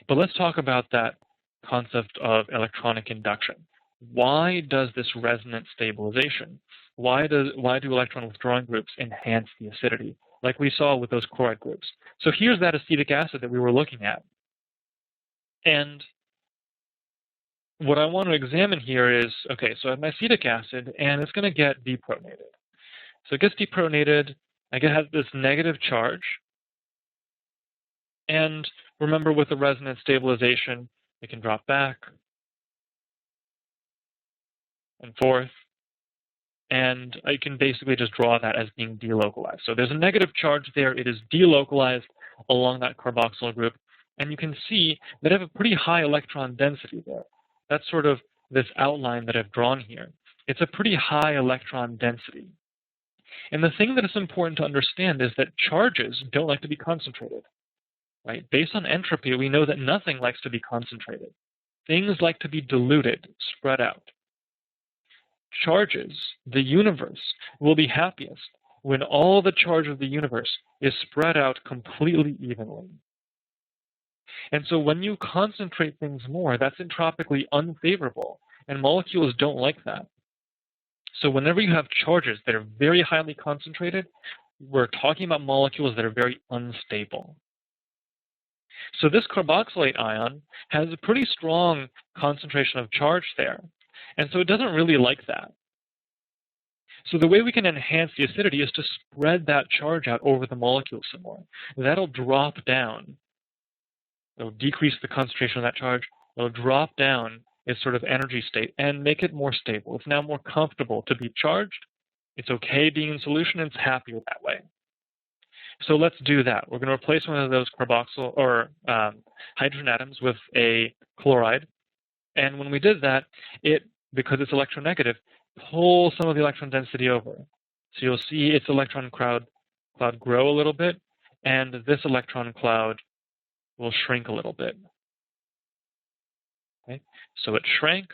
But let's talk about that concept of electronic induction. Why does this resonance stabilization? Why do electron withdrawing groups enhance the acidity, like we saw with those chloride groups? So here's that acetic acid that we were looking at. And what I want to examine here is, okay, so I have my acetic acid, and it's going to get deprotonated. So it gets deprotonated, it has this negative charge, and remember with the resonance stabilization, it can drop back and forth, and I can basically just draw that as being delocalized. So there's a negative charge there, it is delocalized along that carboxyl group, and you can see that I have a pretty high electron density there. That's sort of this outline that I've drawn here. It's a pretty high electron density. And the thing that is important to understand is that charges don't like to be concentrated. Right? Based on entropy, we know that nothing likes to be concentrated. Things like to be diluted, spread out. Charges, the universe, will be happiest when all the charge of the universe is spread out completely evenly. And so when you concentrate things more, that's entropically unfavorable, and molecules don't like that. So whenever you have charges that are very highly concentrated, we're talking about molecules that are very unstable. So this carboxylate ion has a pretty strong concentration of charge there, and so it doesn't really like that. So the way we can enhance the acidity is to spread that charge out over the molecule some more. That'll drop down. It'll decrease the concentration of that charge. It'll drop down its sort of energy state and make it more stable. It's now more comfortable to be charged. It's okay being in solution, and it's happier that way. So let's do that. We're going to replace one of those carboxyl or hydrogen atoms with a chloride. And when we did that, because it's electronegative, pulls some of the electron density over. So you'll see its electron cloud grow a little bit, and this electron cloud will shrink a little bit. Okay? So it shrank.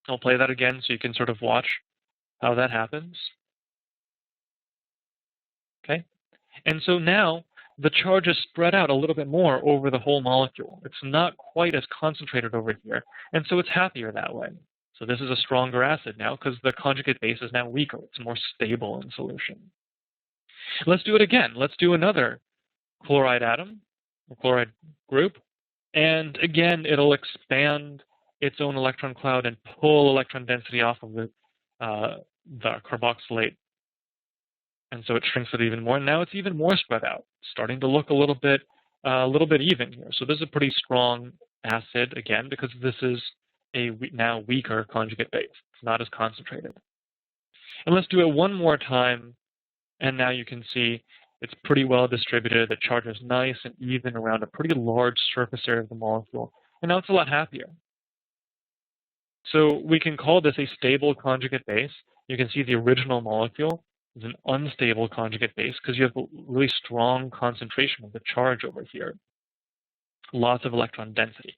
I'll play that again so you can sort of watch how that happens. Okay? And so now the charge is spread out a little bit more over the whole molecule. It's not quite as concentrated over here, and so it's happier that way. So this is a stronger acid now because the conjugate base is now weaker. It's more stable in solution. Let's do it again. Let's do another chloride atom, a chloride group, and again, it'll expand its own electron cloud and pull electron density off of the carboxylate. And so it shrinks it even more. And now it's even more spread out, starting to look a little bit even here. So this is a pretty strong acid, again, because this is a now weaker conjugate base. It's not as concentrated. And let's do it one more time. And now you can see it's pretty well distributed. The charge is nice and even around a pretty large surface area of the molecule. And now it's a lot happier. So we can call this a stable conjugate base. You can see the original molecule is an unstable conjugate base because you have a really strong concentration of the charge over here. Lots of electron density.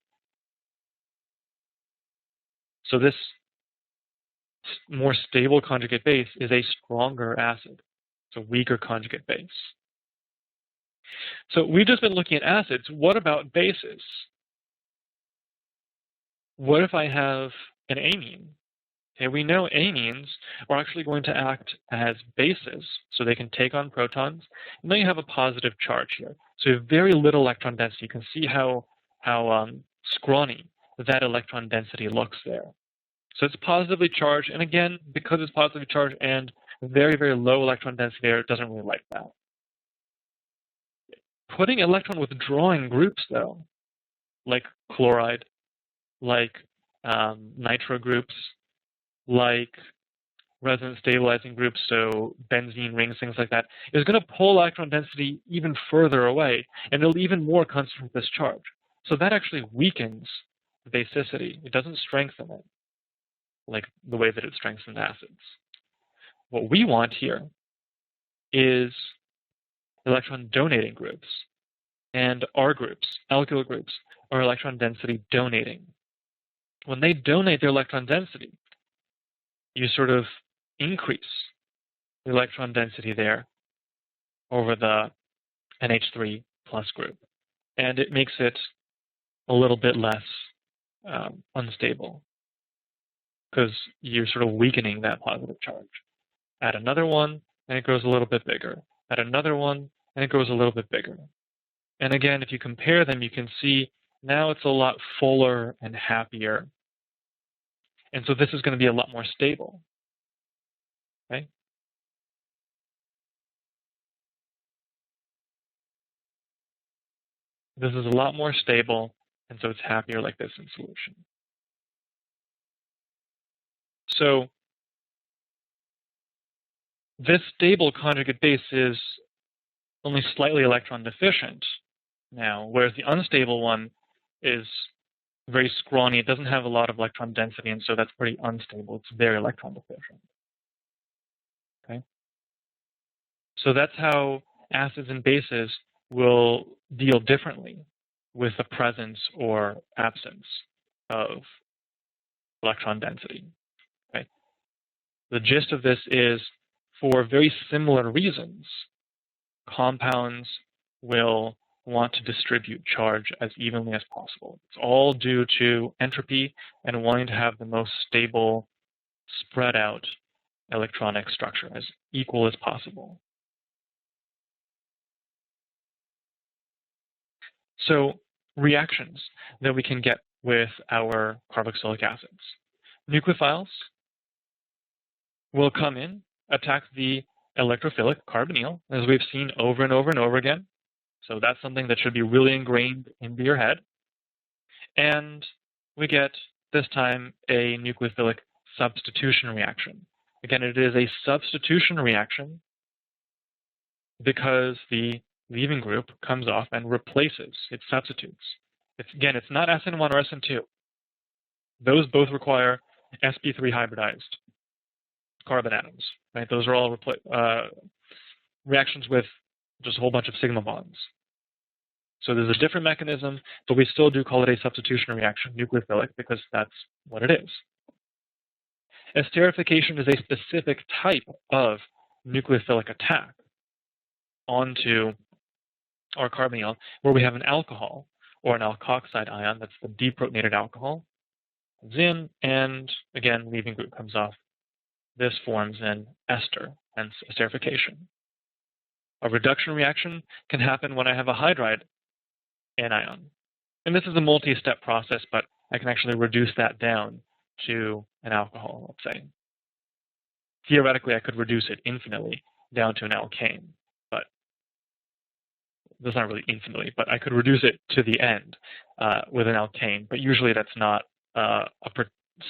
So this more stable conjugate base is a stronger acid. It's a weaker conjugate base. So we've just been looking at acids. What about bases? What if I have an amine? Okay, we know amines are actually going to act as bases, so they can take on protons, and then you have a positive charge here. So you have very little electron density. You can see how scrawny that electron density looks there. So it's positively charged, and again, because it's positively charged and very, very low electron density there, it doesn't really like that. Putting electron withdrawing groups, though, like chloride, like nitro groups, like resonance stabilizing groups, so benzene rings, things like that, is going to pull electron density even further away, and it'll even more concentrate this charge. So that actually weakens the basicity. It doesn't strengthen it like the way that it strengthens acids. What we want here is electron donating groups, and R groups, alkyl groups, are electron density donating. When they donate their electron density, you sort of increase the electron density there over the NH3 plus group. And it makes it a little bit less unstable because you're sort of weakening that positive charge. Add another one, and it grows a little bit bigger. Add another one, and it grows a little bit bigger. And again, if you compare them, you can see now it's a lot fuller and happier. And so this is going to be a lot more stable. Okay? This is a lot more stable, and so it's happier like this in solution. So this stable conjugate base is only slightly electron deficient now, whereas the unstable one is very scrawny. It doesn't have a lot of electron density, and so that's pretty unstable. It's very electron deficient. Okay? So that's how acids and bases will deal differently with the presence or absence of electron density. Okay? The gist of this is, for very similar reasons, compounds will want to distribute charge as evenly as possible. It's all due to entropy and wanting to have the most stable, spread out electronic structure as equal as possible. So reactions that we can get with our carboxylic acids. Nucleophiles will come in, attack the electrophilic carbonyl, as we've seen over and over and over again. So that's something that should be really ingrained into your head. And we get, this time, a nucleophilic substitution reaction. Again, it is a substitution reaction because the leaving group comes off and replaces, it substitutes. It's not SN1 or SN2. Those both require sp3 hybridized carbon atoms, right? Those are all reactions with just a whole bunch of sigma bonds. So there's a different mechanism, but we still do call it a substitution reaction, nucleophilic, because that's what it is. Esterification is a specific type of nucleophilic attack onto our carbonyl, where we have an alcohol or an alkoxide ion, that's the deprotonated alcohol, comes in, and again, leaving group comes off. This forms an ester, hence esterification. A reduction reaction can happen when I have a hydride anion. And this is a multi-step process, but I can actually reduce that down to an alcohol, let's say. Theoretically, I could reduce it infinitely down to an alkane, but that's not really infinitely, but I could reduce it to the end with an alkane, but usually that's not a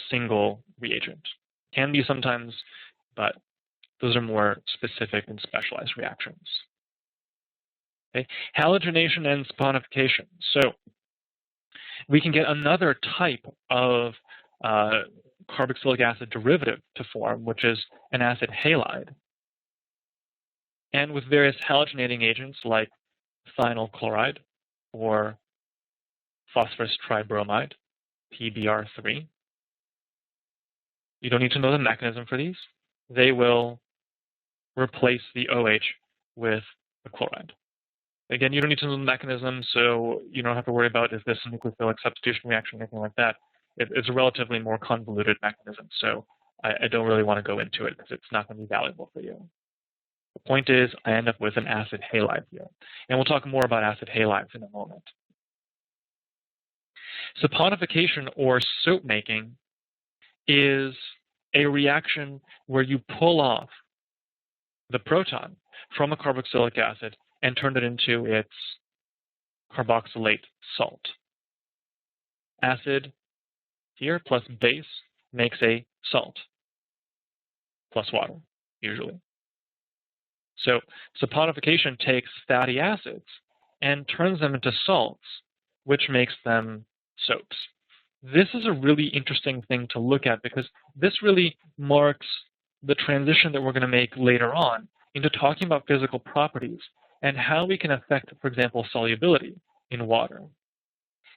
single reagent. Can be sometimes, but those are more specific and specialized reactions. Okay. Halogenation and saponification. So we can get another type of carboxylic acid derivative to form, which is an acid halide. And with various halogenating agents like thionyl chloride or phosphorus tribromide, PBr3. You don't need to know the mechanism for these. They will replace the OH with the chloride. Again, you don't need to know the mechanism, so you don't have to worry about is this a nucleophilic substitution reaction or anything like that. It's a relatively more convoluted mechanism, so I don't really want to go into it because it's not going to be valuable for you. The point is, I end up with an acid halide here. And we'll talk more about acid halides in a moment. Saponification or soap making is a reaction where you pull off the proton from a carboxylic acid and turn it into its carboxylate salt. Acid here plus base makes a salt plus water, usually. So saponification takes fatty acids and turns them into salts, which makes them soaps. This is a really interesting thing to look at because this really marks the transition that we're going to make later on into talking about physical properties and how we can affect, for example, solubility in water.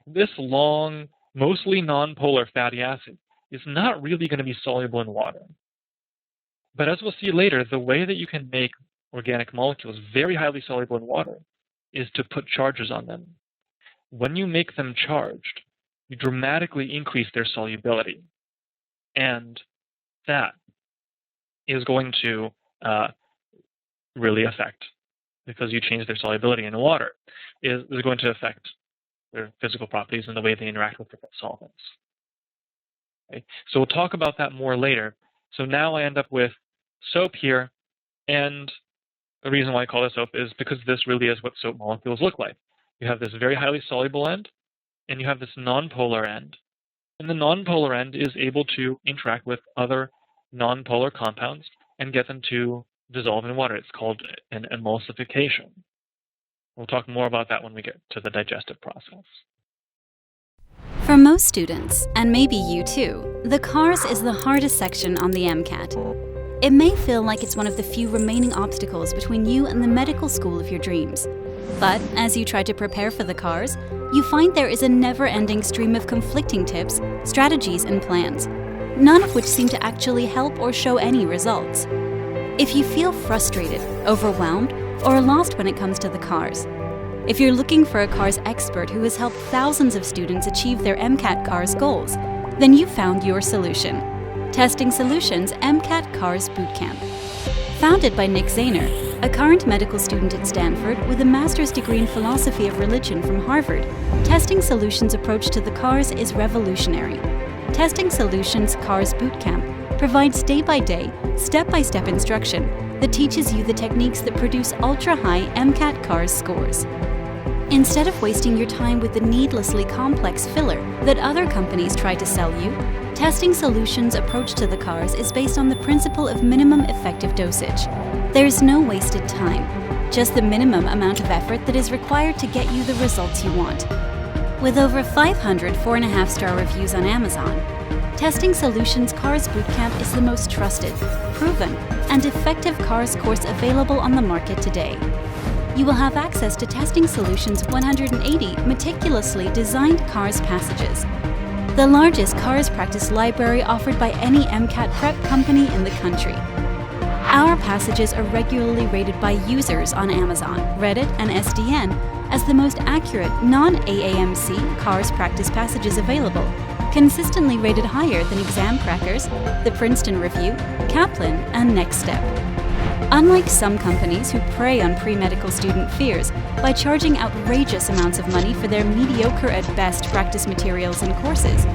This long, mostly nonpolar fatty acid is not really going to be soluble in water. But as we'll see later, the way that you can make organic molecules very highly soluble in water is to put charges on them. when you make them charged, you dramatically increase their solubility. And that is going to really affect, because you change their solubility in water, is going to affect their physical properties and the way they interact with different solvents. Okay? So we'll talk about that more later. So now I end up with soap here, and the reason why I call it soap is because this really is what soap molecules look like. You have this very highly soluble end, and you have this nonpolar end. And the nonpolar end is able to interact with other nonpolar compounds and get them to dissolve in water. It's called an emulsification. We'll talk more about that when we get to the digestive process. For most students, and maybe you too, the CARS is the hardest section on the MCAT. It may feel like it's one of the few remaining obstacles between you and the medical school of your dreams. But as you try to prepare for the CARS, you find there is a never-ending stream of conflicting tips, strategies, and plans, none of which seem to actually help or show any results. If you feel frustrated, overwhelmed, or lost when it comes to the CARS, if you're looking for a CARS expert who has helped thousands of students achieve their MCAT CARS goals, then you've found your solution. Testing Solutions MCAT CARS Bootcamp. Founded by Nick Zahner, a current medical student at Stanford with a master's degree in philosophy of religion from Harvard, Testing Solutions' approach to the CARS is revolutionary. Testing Solutions CARS Bootcamp provides day-by-day, step-by-step instruction that teaches you the techniques that produce ultra-high MCAT CARS scores. Instead of wasting your time with the needlessly complex filler that other companies try to sell you, Testing Solutions' approach to the CARS is based on the principle of minimum effective dosage. There's no wasted time, just the minimum amount of effort that is required to get you the results you want. With over 500 4.5-star reviews on Amazon, Testing Solutions CARS Bootcamp is the most trusted, proven, and effective CARS course available on the market today. You will have access to Testing Solutions' 180 meticulously designed CARS passages, the largest CARS practice library offered by any MCAT prep company in the country. Our passages are regularly rated by users on Amazon, Reddit, and SDN as the most accurate non-AAMC CARS practice passages available, consistently rated higher than Exam Crackers, the Princeton Review, Kaplan, and Next Step. Unlike some companies who prey on pre-medical student fears by charging outrageous amounts of money for their mediocre at best practice materials and courses,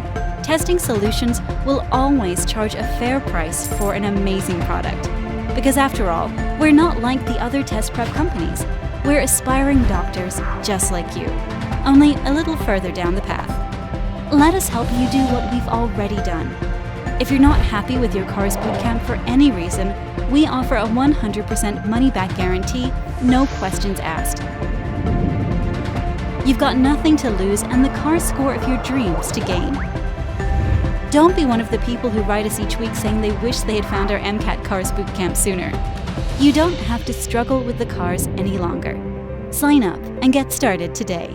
Testing Solutions will always charge a fair price for an amazing product. Because after all, we're not like the other test prep companies. We're aspiring doctors just like you, only a little further down the path. Let us help you do what we've already done. If you're not happy with your CARS Bootcamp for any reason, we offer a 100% money-back guarantee, no questions asked. You've got nothing to lose and the CARS score of your dreams to gain. Don't be one of the people who write us each week saying they wish they had found our MCAT CARS Bootcamp sooner. You don't have to struggle with the CARS any longer. Sign up and get started today.